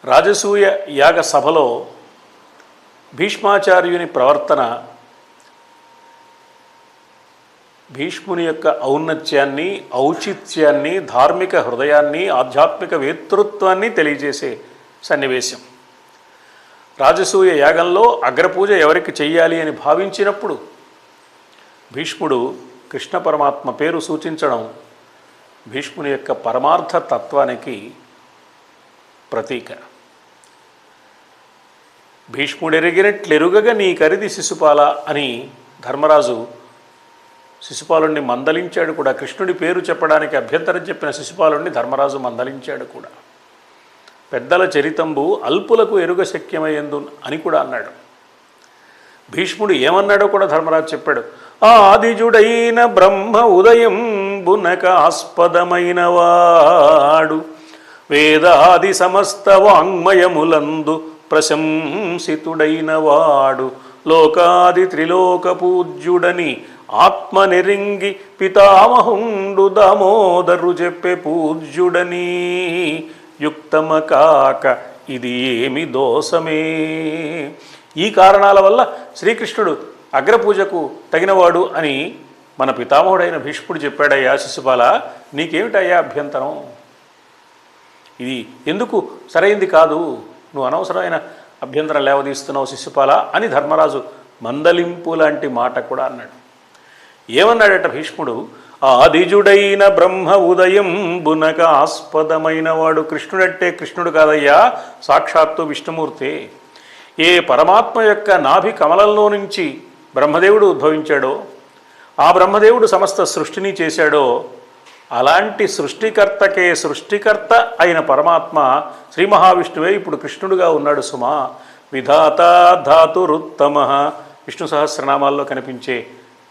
రాజసూయ యాగ సభలో భీష్మాచార్యుని ప్రవర్తన భీష్ముని యొక్క ఔన్నత్యాన్ని, ఔచిత్యాన్ని, ధార్మిక హృదయాన్ని, ఆధ్యాత్మిక వేతృత్వాన్ని తెలియజేసే సన్నివేశం. రాజసూయ యాగంలో అగ్రపూజ ఎవరికి చెయ్యాలి అని భావించినప్పుడు భీష్ముడు కృష్ణ పరమాత్మ పేరు సూచించడం భీష్ముని యొక్క పరమార్థ తత్వానికి ప్రతీక. భీష్ముడెరిగినట్లెరుగగా నీ కరిది శిశుపాల అని ధర్మరాజు శిశుపాలుణ్ణి మందలించాడు కూడా. కృష్ణుడి పేరు చెప్పడానికి అభ్యంతరం చెప్పిన శిశుపాలుణ్ణి ధర్మరాజు మందలించాడు కూడా. పెద్దల చరితంబు అల్పులకు ఎరుగ శక్యమయ్యందు అని కూడా అన్నాడు. భీష్ముడు ఏమన్నాడో కూడా ధర్మరాజు చెప్పాడు. ఆదిజుడైన బ్రహ్మ ఉదయం బునక ఆస్పదమైన వాడు, వేదాది సమస్త వాంగ్మయములందు ప్రశంసితుడైన వాడు, లోకాది త్రిలోక పూజ్యుడని ఆత్మ నెరింగి పితామహుండు దామోదరు చెప్పే పూజ్యుడని, యుక్తమ కాక ఇది ఏమి దోషమే. ఈ కారణాల వల్ల శ్రీకృష్ణుడు అగ్రపూజకు తగినవాడు అని మన పితామహుడైన భీష్ముడు చెప్పాడయ్యా శిశుపాల, నీకేమిటయ్యా అభ్యంతరం? ఇది ఎందుకు సరైంది కాదు, నువ్వు అనవసరమైన అభ్యంతరం లేవదీస్తున్నావు శిశుపాల అని ధర్మరాజు మందలింపు లాంటి మాట కూడా అన్నాడు. ఏమన్నాడట భీష్ముడు? ఆదిజుడైన బ్రహ్మ ఉదయం బునక ఆస్పదమైన వాడు. కృష్ణుడంటే కృష్ణుడు కాదయ్యా, సాక్షాత్తు విష్ణుమూర్తే. ఏ పరమాత్మ యొక్క నాభి కమలంలో నుంచి బ్రహ్మదేవుడు ఉద్భవించాడో, ఆ బ్రహ్మదేవుడు సమస్త సృష్టిని చేశాడో, అలాంటి సృష్టికర్తకే సృష్టికర్త అయిన పరమాత్మ శ్రీ మహావిష్ణువే ఇప్పుడు కృష్ణుడుగా ఉన్నాడు సుమా. విధాత ధాతురుత్తమ విష్ణు సహస్రనామాల్లో కనిపించే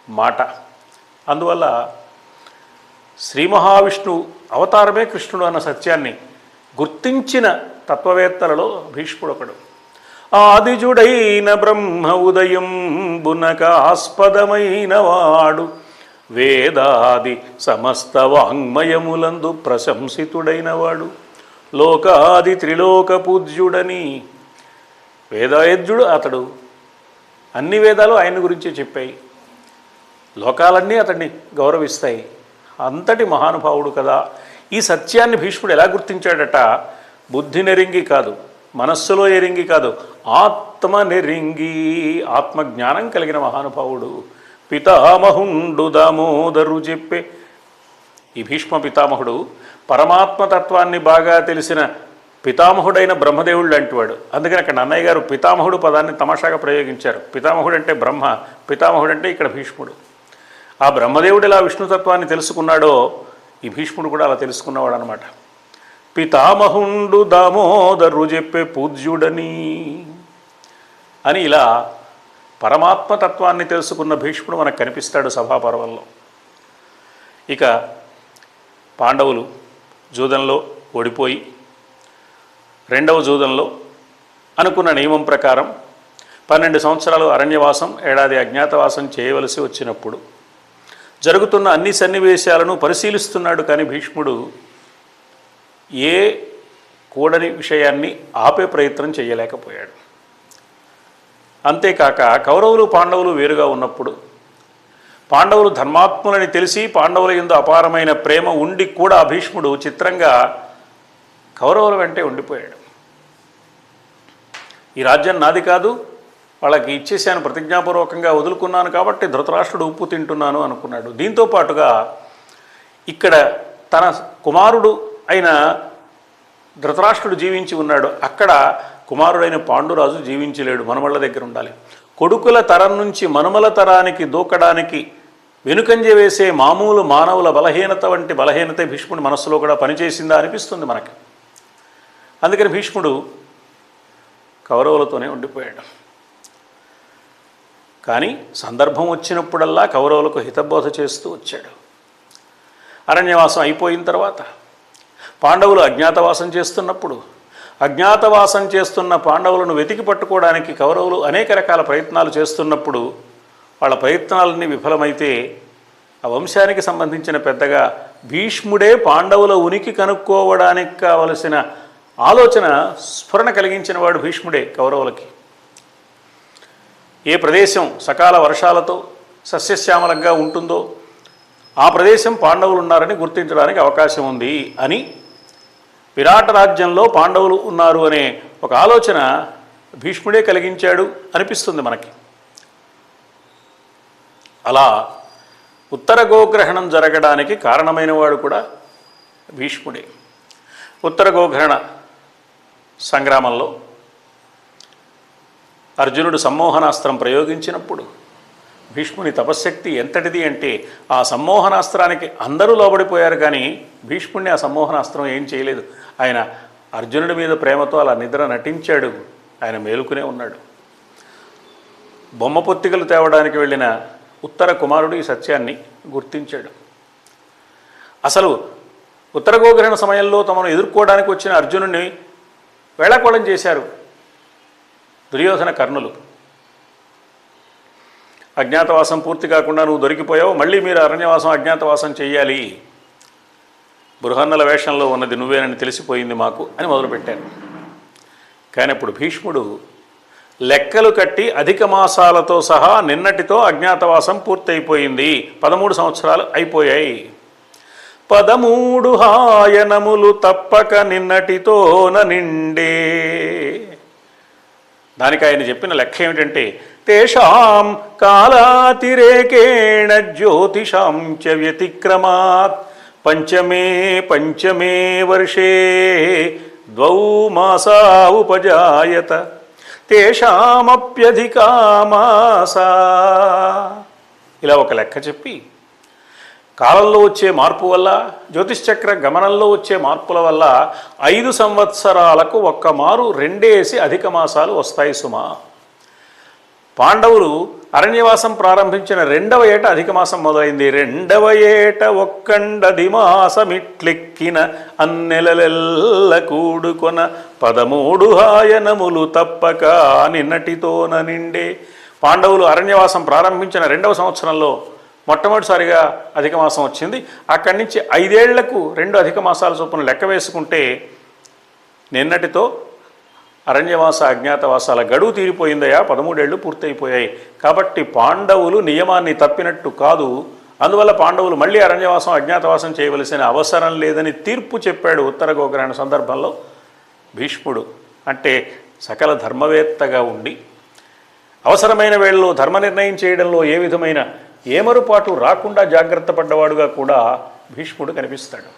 మాట. అందువల్ల శ్రీ మహావిష్ణు అవతారమే కృష్ణుడు అన్న సత్యాన్ని గుర్తించిన తత్వవేత్తలలో భీష్ముడు ఒకడు. ఆదిజుడైన బ్రహ్మ ఉదయం బునక ఆస్పదమైన వాడు, వేదాది సమస్త వాంగ్మయములందు ప్రశంసితుడైన వాడు, లోకాది త్రిలోక పూజ్యుడని. వేదవేద్యుడు అతడు, అన్ని వేదాలు ఆయన గురించే చెప్పాయి, లోకాలన్నీ అతన్ని గౌరవిస్తాయి, అంతటి మహానుభావుడు కదా. ఈ సత్యాన్ని భీష్ముడు ఎలా గుర్తించాడట? బుద్ధి నెరింగి కాదు, మనస్సులో ఎరింగి కాదు, ఆత్మ నెరింగి, ఆత్మజ్ఞానం కలిగిన మహానుభావుడు. పితామహుండు దామోదరు చెప్పే ఈ భీష్మ పితామహుడు పరమాత్మతత్వాన్ని బాగా తెలిసిన పితామహుడైన బ్రహ్మదేవుడు లాంటివాడు. అందుకని అక్కడ అన్నయ్య గారు పితామహుడు పదాన్ని తమాషాగా ప్రయోగించారు. పితామహుడు అంటే బ్రహ్మ, పితామహుడు అంటే ఇక్కడ భీష్ముడు. ఆ బ్రహ్మదేవుడు ఎలా విష్ణుతత్వాన్ని తెలుసుకున్నాడో ఈ భీష్ముడు కూడా అలా తెలుసుకున్నవాడు అనమాట. పితామహుండు దామోదరు చెప్పే పూజ్యుడని అని ఇలా పరమాత్మతత్వాన్ని తెలుసుకున్న భీష్ముడు మనకు కనిపిస్తాడు సభాపర్వంలో. ఇక పాండవులు జూదంలో ఓడిపోయి రెండవ జూదంలో అనుకున్న నియమం ప్రకారం 12 సంవత్సరాలు అరణ్యవాసం, ఏడాది అజ్ఞాతవాసం చేయవలసి వచ్చినప్పుడు జరుగుతున్న అన్ని సన్నివేశాలను పరిశీలిస్తున్నాడు. కానీ భీష్ముడు ఏ కూడని విషయాన్ని ఆపే ప్రయత్నం చేయలేకపోయాడు. అంతేకాక కౌరవులు పాండవులు వేరుగా ఉన్నప్పుడు పాండవులు ధర్మాత్ములని తెలిసి పాండవుల యందు అపారమైన ప్రేమ ఉండి కూడా భీష్ముడు చిత్రంగా కౌరవుల వెంటే ఉండిపోయాడు. ఈ రాజ్యం నాది కాదు, వాళ్ళకి ఇచ్చేసాను, ప్రతిజ్ఞాపూర్వకంగా వదులుకున్నాను కాబట్టి ధృతరాష్ట్రుడు ఉప్పు తింటున్నాను అనుకున్నాడు. దీంతో పాటుగా ఇక్కడ తన కుమారుడు అయిన ధృతరాష్ట్రుడు జీవించి ఉన్నాడు, అక్కడ కుమారుడైన పాండురాజు జీవించలేడు, మనుమళ్ళ దగ్గర ఉండాలి. కొడుకుల తరం నుంచి మనుమల తరానికి దూకడానికి వెనుకంజ వేసే మామూలు మానవుల బలహీనత వంటి బలహీనత భీష్ముడి మనస్సులో కూడా పనిచేసిందా అనిపిస్తుంది మనకి. అందుకని భీష్ముడు కౌరవులతోనే ఉండిపోయాడు. కానీ సందర్భం వచ్చినప్పుడల్లా కౌరవులకు హితబోధ చేస్తూ వచ్చాడు. అరణ్యవాసం అయిపోయిన తర్వాత పాండవులు అజ్ఞాతవాసం చేస్తున్నప్పుడు అజ్ఞాతవాసం చేస్తున్న పాండవులను వెతికి పట్టుకోవడానికి కౌరవులు అనేక రకాల ప్రయత్నాలు చేస్తున్నప్పుడు వాళ్ళ ప్రయత్నాలన్నీ విఫలమైతే ఆ వంశానికి సంబంధించిన పెద్దగా భీష్ముడే పాండవుల ఉనికి కనుక్కోవడానికి కావలసిన ఆలోచన స్ఫురణ కలిగించిన వాడు భీష్ముడే కౌరవులకి. ఏ ప్రదేశం సకాల వర్షాలతో సస్యశ్యామలంగా ఉంటుందో ఆ ప్రదేశం పాండవులు ఉన్నారని గుర్తించడానికి అవకాశం ఉంది అని, విరాట రాజ్యంలో పాండవులు ఉన్నారు అనే ఒక ఆలోచన భీష్ముడే కలిగించాడు అనిపిస్తుంది మనకి. అలా ఉత్తర గోగ్రహణం జరగడానికి కారణమైన వాడు కూడా భీష్ముడే. ఉత్తర గోగ్రహణ సంగ్రామంలో అర్జునుడు సమ్మోహనాస్త్రం ప్రయోగించినప్పుడు భీష్ముని తపశ్శక్తి ఎంతటిది అంటే ఆ సమ్మోహనాస్త్రానికి అందరూ లోబడిపోయారు, కానీ భీష్ముడిని ఆ సమ్మోహనాస్త్రం ఏం చేయలేదు. ఆయన అర్జునుడి మీద ప్రేమతో అలా నిద్ర నటించాడు, ఆయన మేలుకునే ఉన్నాడు. బొమ్మ పొత్తికలు తేవడానికి వెళ్ళిన ఉత్తర కుమారుడు ఈ సత్యాన్ని గుర్తించాడు. అసలు ఉత్తర గోగ్రహణ సమయంలో తమను ఎదుర్కోవడానికి వచ్చిన అర్జునుడిని వేళాకోళం చేశారు దుర్యోధన కర్ణులు. అజ్ఞాతవాసం పూర్తి కాకుండా నువ్వు దొరికిపోయావు, మళ్ళీ మీరు అరణ్యవాసం అజ్ఞాతవాసం చెయ్యాలి, బృహన్నల వేషంలో ఉన్నది నువ్వేనని తెలిసిపోయింది మాకు అని మొదలుపెట్టారు. కానీ అప్పుడు భీష్ముడు లెక్కలు కట్టి అధిక మాసాలతో సహా నిన్నటితో అజ్ఞాతవాసం పూర్తయిపోయింది, 13 సంవత్సరాలు అయిపోయాయి. 13 హాయనములు తప్పక నిన్నటితోన నిండే. దానికి ఆయన చెప్పిన లెక్క ఏమిటంటే, తేషాం కాలాతిరేకేణ జ్యోతిషాం చ వ్యతిక్రమాత్ పంచమే వర్షే 2 మాసా ఉపజాయత తేషామప్యధికా మాసా. ఇలా ఒక లెక్క చెప్పి కాలంలో వచ్చే మార్పు వల్ల, జ్యోతిశ్చక్ర గమనంలో వచ్చే మార్పుల వల్ల 5 సంవత్సరాలకు ఒక్క మారు 2 అధిక మాసాలు వస్తాయి సుమా. పాండవులు అరణ్యవాసం ప్రారంభించిన 2వ ఏట అధిక మాసం మొదలైంది. 2వ ఏట ఒక్కండది మాసమిట్లెక్కిన అన్నెలలెల్ల కూడుకొన 13 హాయనములు తప్పక నిన్నటితోన నిండే. పాండవులు అరణ్యవాసం ప్రారంభించిన 2వ సంవత్సరంలో మొట్టమొదటిసారిగా అధిక మాసం వచ్చింది. అక్కడి నుంచి 5 ఏళ్లకు 2 అధిక మాసాల చొప్పున లెక్క వేసుకుంటే నిన్నటితో అరణ్యవాస అజ్ఞాతవాసాల గడువు తీరిపోయిందయా, 13 ఏళ్ళు పూర్తయిపోయాయి. కాబట్టి పాండవులు నియమాన్ని తప్పినట్టు కాదు, అందువల్ల పాండవులు మళ్ళీ అరణ్యవాసం అజ్ఞాతవాసం చేయవలసిన అవసరం లేదని తీర్పు చెప్పాడు ఉత్తర గోగ్రహణ సందర్భంలో భీష్ముడు. అంటే సకల ధర్మవేత్తగా ఉండి అవసరమైన వేళలో ధర్మ నిర్ణయం చేయడంలో ఏ విధమైన ఏమరుపాటు రాకుండా జాగ్రత్త పడ్డవాడుగా కూడా భీష్ముడు కనిపిస్తాడు.